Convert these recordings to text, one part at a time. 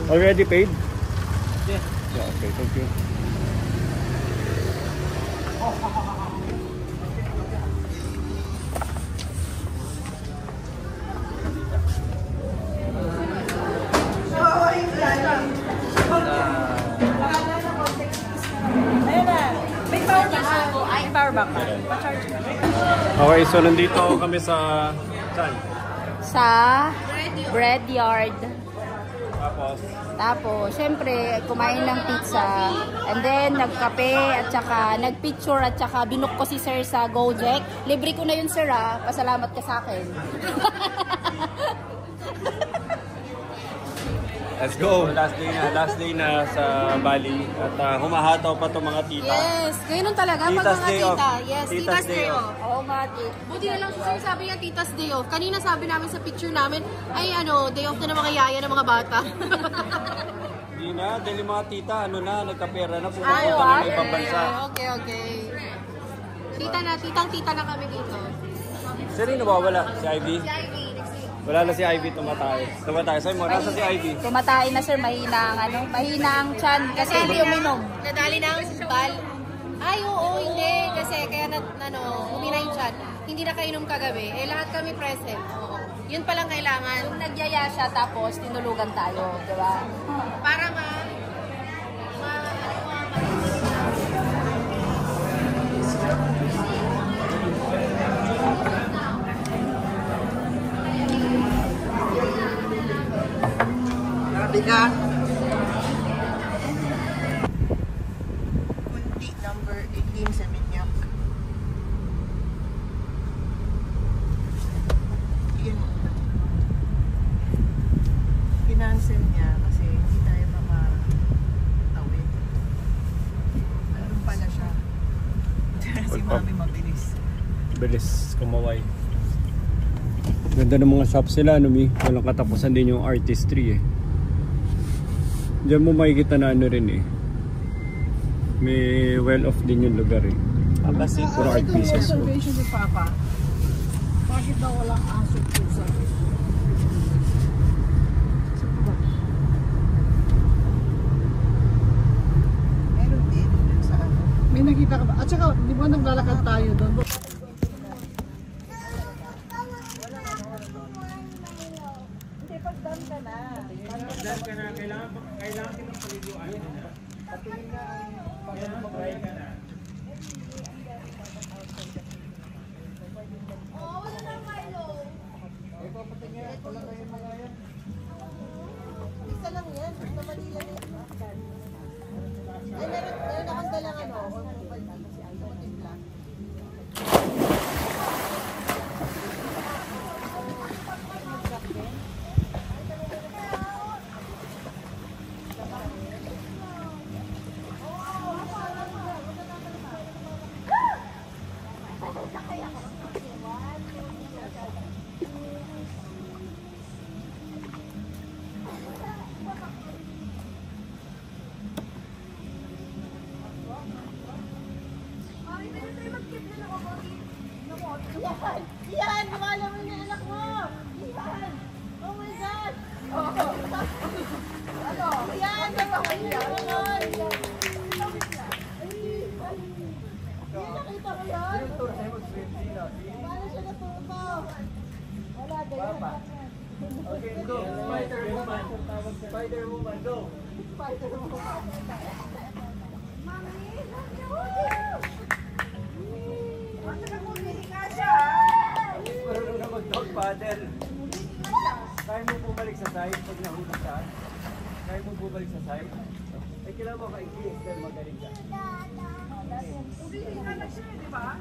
Already paid? Yes. Yeah, okay, thank you. Okay, so nandito kami sa saan? Sa bread yard. Tapos, syempre, kumain ng pizza. And then, nagkape at saka nagpicture at saka binook ko si sir sa Gojek. Libre ko na yun, sir, ah. Pasalamat ka sa akin. let's go! Last day na sa Bali. At humahataw pa to mga tita. Yes, ganoon talaga pag Tita's mga day tita. off. Yes, Tita's day off. Oo nga, buti na lang sir, sabi niya Tita's day off. Kanina sabi namin sa picture namin, ay ano, day off na ng mga yaya ng mga bata. Hindi na, dahil mga tita, ano na, nagkapera na, pumunta na ng ibang bansa. Okay. Tita na kami dito. Sino nawawala? Si Ivy? Si Ivy. Wala na si Ivy, tumatay. Sa'yo mo, nasa si Ivy? Tumatay na sir, mahina ang tiyan kasi hindi uminom. Nadali na ang bal. Ay, oo, hindi. Kasi kaya umina yung tiyan. Hindi na kainom kagabi. Lahat kami present. Oo. Yun palang kailangan. Yung nagyaya siya tapos tinulugan tayo, di ba? Para Biga. Kunti number 18 sa Minyak. Yun. Kinancel niya kasi hindi tayo makatawid. Ano pala siya? Si Mami mabilis. Bilis, kumaway. Ganda ng mga shops sila, no, Mi? Walang katapusan din yung artistry, eh. Diyan mo makikita na ano rin, eh. May well-off din yung lugar, eh. Kasi puro art pieces. Observation ni Papa. Bakit daw walang aso pusa? Meron din. Saan? May nakita ka ba? At saka, di ba naglalakad tayo doon? Kailangan din ng paliguan nila. Patingin na ang pag-try ka na. wala na Milo. Ito, patingin. Wala kayo mga yan. Isa lang yan. Sa Manila na yun. Ay, meron akong dalang ano. Yan! Wala mo yung anak mo! Yan! Oh my God! Ano? Yan! Yan! Nakita mo yan? Paano siya natuto? Wala, ganyan. Okay, go! Spider-Woman! Spider-Woman, go! Spider-Woman! Mami! Marunong na mag-dog paddle. Kaya mo bumalik sa side pag nahulog ka? Kaya mo bumalik sa side? Ay, kailangan mo ka-i-click dahil magaling ka. Ubihin ka na siya, di ba?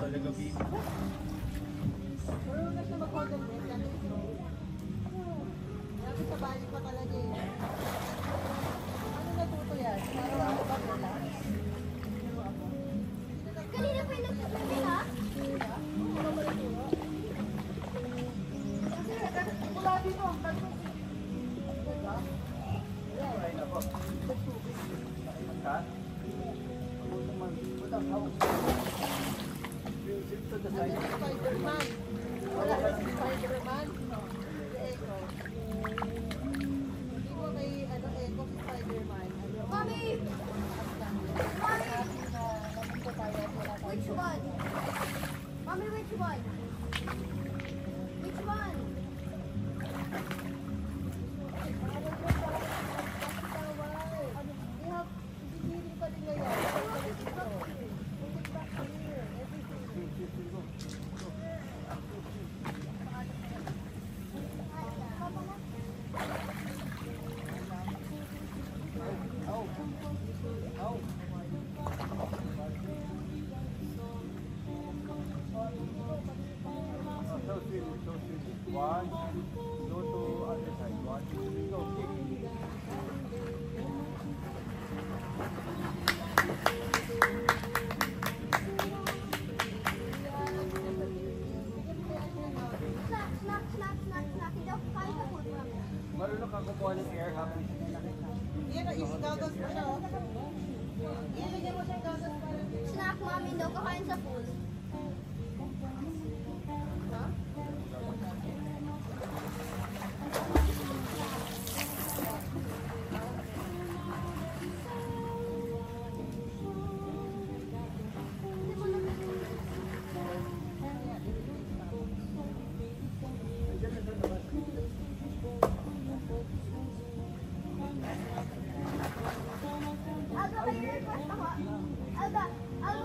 Talaga, baby. Spider-Man. Wala na si Spider-Man. Echo. Hindi mo may ano, Echo si Spider-Man. Mommy! Which one? Mommy, which one? Which one? One, go to other side. 1, 2, 3, go. Marunong kang kukuha ng air habang Yan, isi-goggles mo siya. Ilagyan mo siya yung goggles para Snack, Mommy, daw kakain sa pool. Alba, may request ako. Alba,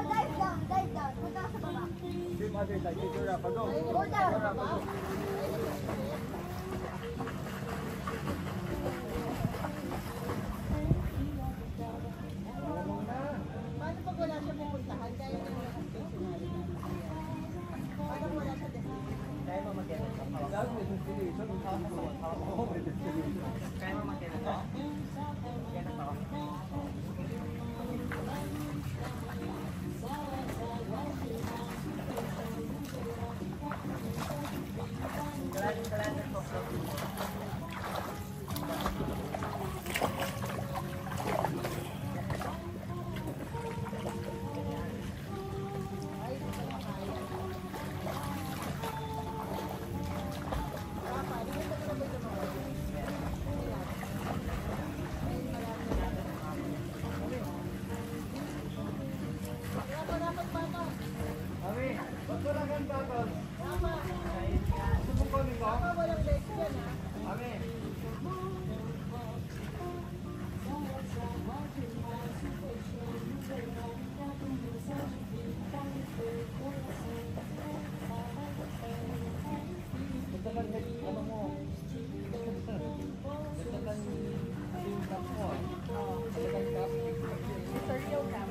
dive down. Punta ka sa baba. Swim other side. Take your Rafa, go. Go down. paano pag wala siya pupuntahan? Kaya yung mga stationary. Paano wala siya destination? Kaya mo mag-edit ka. Without the destination, how may destination? Kaya mo mag-edit ka. Mag-edit ako. Kalahin ko. Mami, ba't wala kang goggles? Tama. Subukan mo. Tama, walang legs yan ha. Mami. Basta lang ano mo. Basta lang yung top mo. Basta lang top. Seryo ka.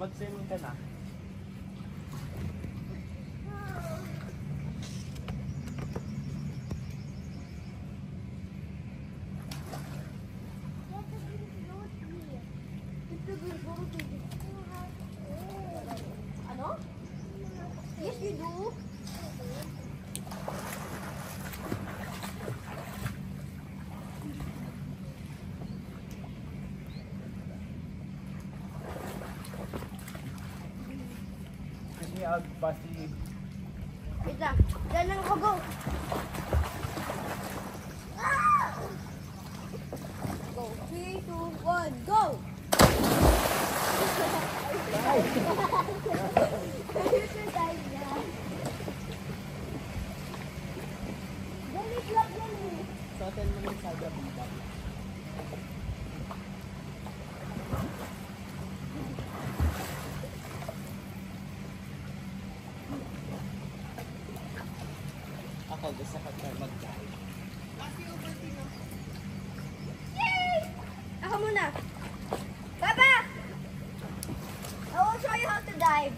Mag-swimming ka na. Ano? Yes, you do. Kasi basi. Wait lang. Diyan lang ako, go. Ah! Go. 3, 2, 1, go! Ganit lang yan eh. Total mo yung saga bida. Ako gusto ko tayo mag-dive. Ako muna. Papa! I will show you how to dive.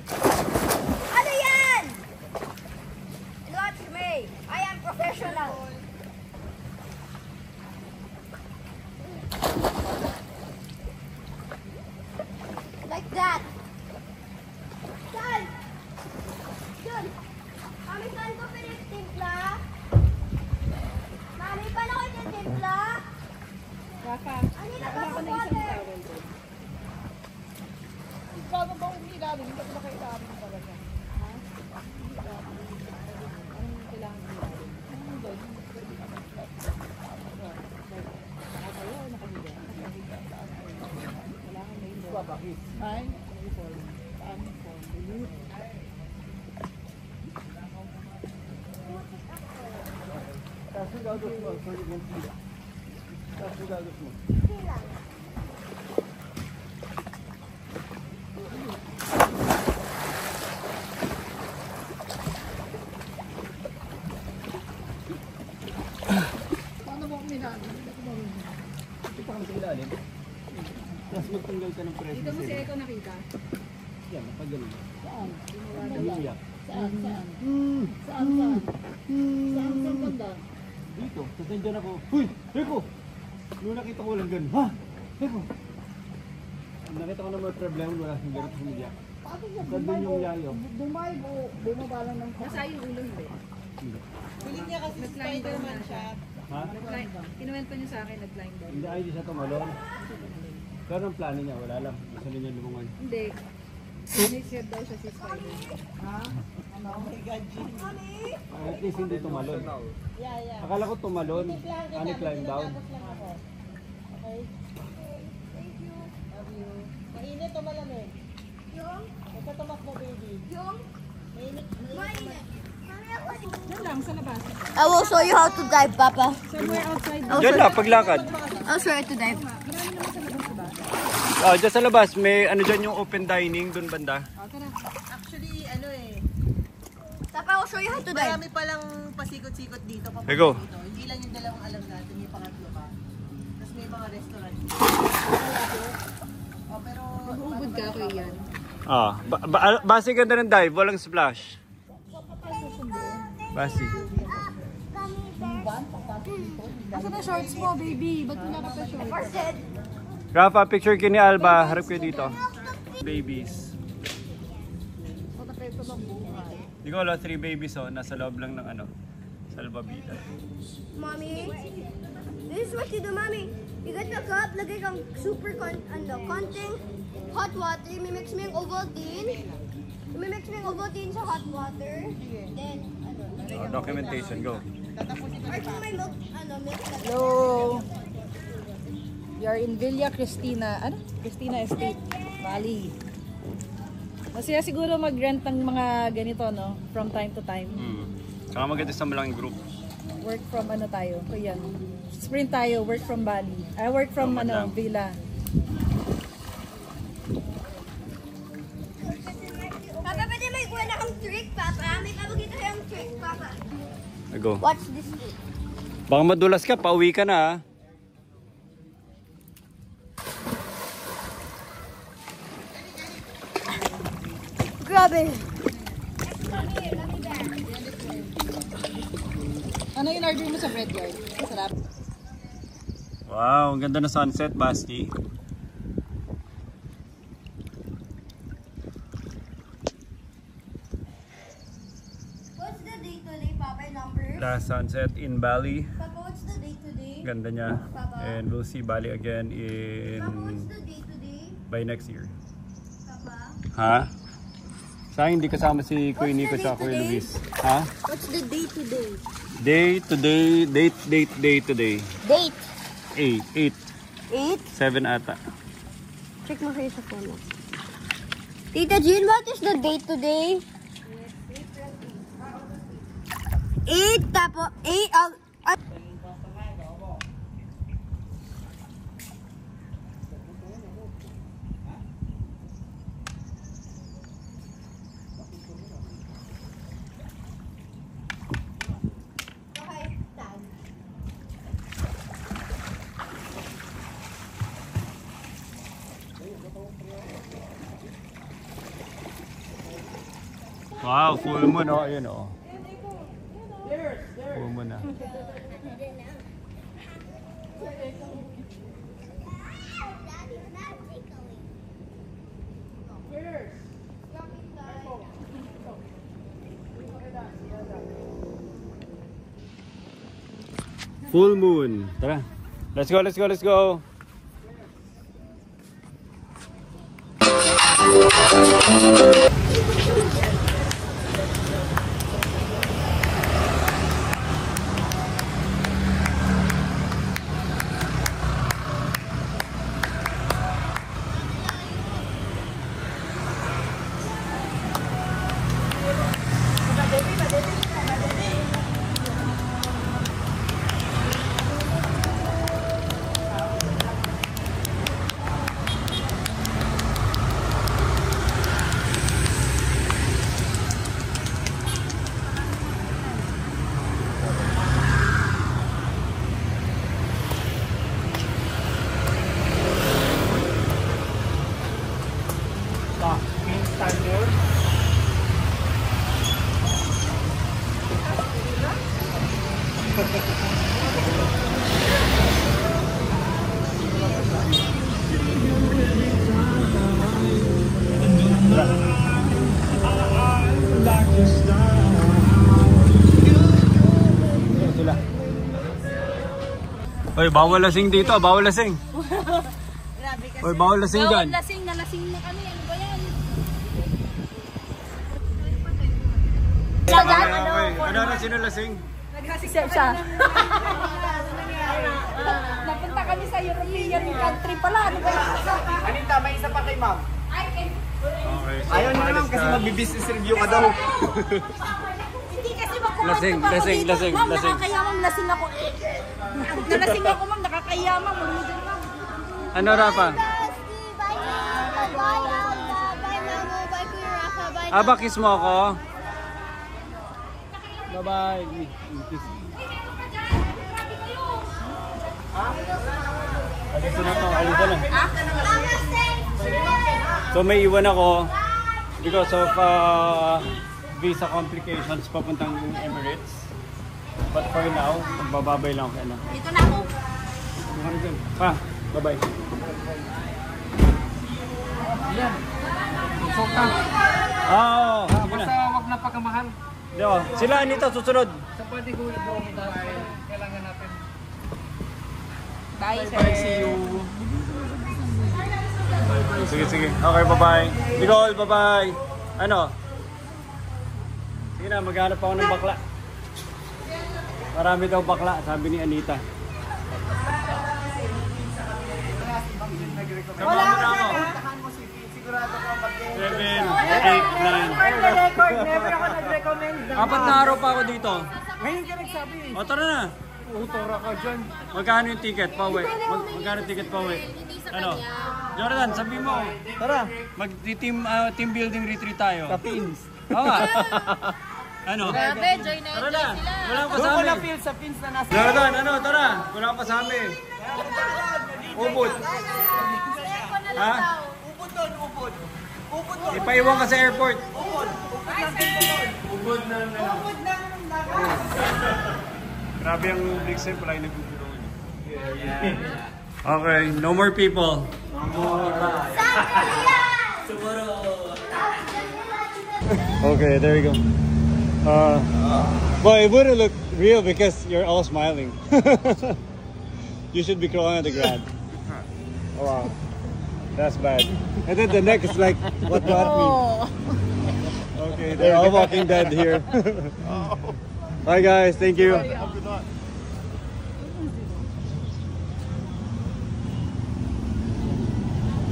Ano yan? Watch me. I am professional. Like that. Saan? Yun. Mami, saan ko pinitimpla? Mami, paano ko tinitimpla? Rafa, Ano na wala ba ka na isang towel doon. Bago ba umilalim? Hindi ko nakailalim talaga. Anong kailangan ilalim? Anong doon? Nakatayo o nakahiga? Nakahiga. Kailangan may form. Ay? May form. Saan yung form? Delete. Paano mo umilalim? Hindi ko marunong. Ito pa kami sa ilalim. Tapos magtanggal ka ng presyo. Dito mo si Eko nakita? Yan, napagaling. Saan? Umiiyak. Saan? Saan? Saan? Saan? Saan? Saan banda? Dito, tapos nandyan ako. Huy! Eko! Nung nakita ko lang ganun. Ha? Eko! Nakita ko na may problema, wala siyang ganun sa media. Paano niya? Nandun yung yayo. Dumay o bumaba lang ng Nasa yung ulo hindi. Hindi. Piling niya kasi Spider-Man siya. Ha? Kinuwento niyo sa akin, nag-blind down. Hindi, ay, di siya tumalon. Pero ang plano niya, wala lang. Gusto niya lumungan. Hindi. Sinisir daw siya si Spider. Ha? Ano? Oh my God, Jim. At least hindi tumalon. Yeah, yeah. Akala ko tumalon. Ano, climb down. Tinatapos lang ako. Okay? Thank you. Love you. Mainit o malamig? Yung? Ito tumakbo, baby. Yung? Mainit. Mainit. Mami, ako. Yan lang, sa labas. I will show you how to dive, Papa. Somewhere outside. Diyan na, paglakad. I'll show you how to dive. Marami naman sa labas, diba? Oh, dyan sa labas, may ano dyan yung open dining, dun banda. O, tara. Actually, ano eh. Papa, I'll show you how to dive. Marami palang pasikot-sikot dito. papunta Hey, go. Dito. Hindi lang yung dalawang alam natin, may pangatlo pa. Tapos may mga restaurant. Oh, pero... Mag-uubod ka, Kuya Ian. Ah, base ganda ng dive, walang splash. Base. Asa na shorts mo, baby? Ba't wala ka pa shorts? Rafa, picture kini Alba, harap kayo dito. Babies. Hindi ko alam, 3 babies oh, nasa loob lang ng ano, salbabida. Mommy, this is what you do, Mommy. You get the cup, lagay kang super konting hot water, imimix mo yung Ovaltine. Imimix mo yung Ovaltine sa hot water. Then, Oh, documentation, go. Archie, may milk, milk. Hello. We are in Villa Cristina. Ano? Cristina Estate, Bali. Masaya siguro mag-rent ng mga ganito, no? From time to time. Saka maganda sa malaking group. Work from ano tayo? Kuya. Sprint tayo, work from Bali. Work from Tama lang. Villa. Papa, pwede may kuha na kang trick, Papa. May kabagito kayong trick, Papa. Go. Watch this trick. Baka madulas ka, pauwi ka na ah. Grabe. Ano yung order mo sa bread yard? Sarap. Wow, ang ganda na sunset, Basti. What's the date today, Papa? Number? Last sunset in Bali. Papa, what's the date today? Ganda niya. And we'll see Bali again Papa, what's in the date today? by next year. Papa? Ha? Sayang hindi kasama si Kuya Nico sa Kuya Luis. Ha? What's the date today? Day today, day today. Date? 8, 8? 7 ata. Check mo kayo sa phone mo. Tita Jean, what is the date today? 8, tapos 8, Wow, full moon, oh. Ayun, oh. Full moon na. Full moon. Tara. Let's go, let's go, let's go. Oy, bawal lasing dito, bawal lasing. Grabe kasi. Oy, bawal lasing dyan. Lasing na kami. Ano ba yan? Ano sino lasing? Siya. Napunta kami sa European country pala. Ano ba yan? Anita, may isa pa kay ma'am. Okay. Ayaw niyo naman kasi mag-business review ka daw. Hindi kasi makuha. Lasing. Ma'am, nakakayamang lasing ako. Nalasing ako, ma'am. Nakakayamang. Ano, Rafa? Aba, kiss mo ako. Bye-bye. Kiss. Alisa na to. Alisa na. So may iwan ako because of visa complications papuntang Emirates. But for now, magbababay lang ako. Ano. Dito na ako. Pa, bye-bye. Yan. So ka. Oo, sige na. Basta wag na pagkamahal. Diyo, sila nito susunod. Sa pwede ko dahil kailangan natin. Bye, sir. Bye, see you. Sige. Okay, bye-bye. Nicole, bye-bye. Ano? Sige na, maghanap ako ng bakla. Marami daw bakla, sabi ni Anita. Wala mo na ako. Sigurado ka mag 7, 8, 9. record, never ako nag-recommend. 4 na araw pa ako dito. Ngayon ka nagsabi. O, tara na. Utora ka dyan. Magkano yung ticket pa uwi? Magkano yung ticket pa uwi? Ano? Jordan, sabi mo. Tara. Mag-team building retreat tayo. Pins. Oo nga. Ano? Grabe, join na Tara na. Wala pa Doon sa ko na amin. feel sa pins na nasa. Jordan, ano? Tara. Wala pa sa amin. Ubod. Ha? Upod doon, upod. Upod doon. Ipaiwan ka sa airport. Upod ng Grabe ang big set pala yung nagbubulo. Okay, no more people. Okay, there you go. Well, it wouldn't look real because you're all smiling. You should be crawling on the ground. Oh, wow. That's bad. And then the neck is like, what got me? Okay, they're all walking dead here. Bye guys, thank you.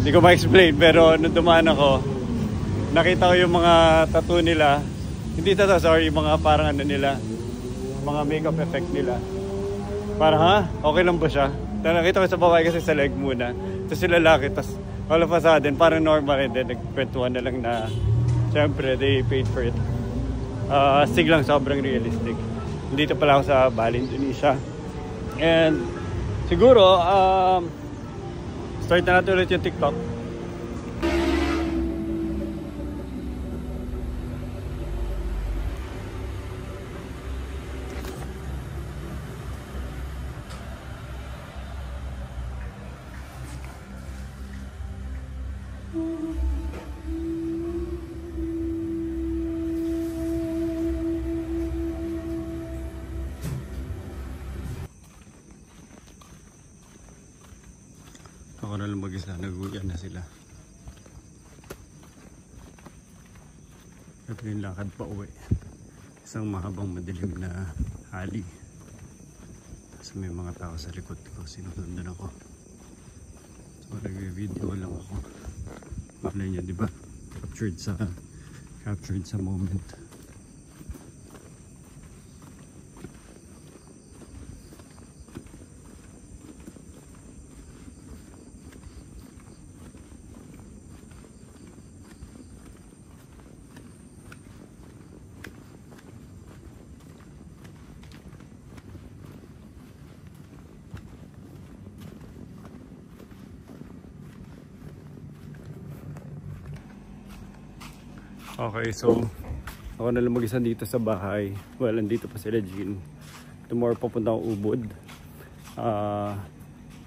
Hindi ko ma-explain pero nung dumaan ako, nakita ko yung mga tattoo nila. Hindi tattoo, sorry, yung mga parang ano nila, mga makeup effect nila. Parang ha? Okay lang ba siya? Nakita ko sa babae kasi sa leg muna. Tapos sila lalaki, tapos all of a sudden, parang normal. And then nagkwentuhan na lang na syempre, they paid for it. Astig lang, sobrang realistic. Dito pala ako sa Bali, Indonesia. And siguro, start na natin ulit yung TikTok. Ako na lang mag-isa, nag-uwian na sila. Ito yung lakad pa uwi. Isang mahabang madilim na hali. Tapos may mga tao sa likod ko, sinusundan ako. So nag-video lang ako. Malay niya, diba? Captured sa moment. Okay, so ako na lang mag-isa dito sa bahay. Well, andito pa sila Jean. Tomorrow papunta akong Ubod.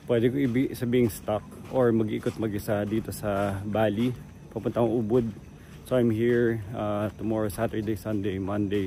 Pwede ko sabing stock or mag-ikot mag-isa dito sa Bali. Papunta akong Ubod. So I'm here tomorrow, Saturday, Sunday, Monday.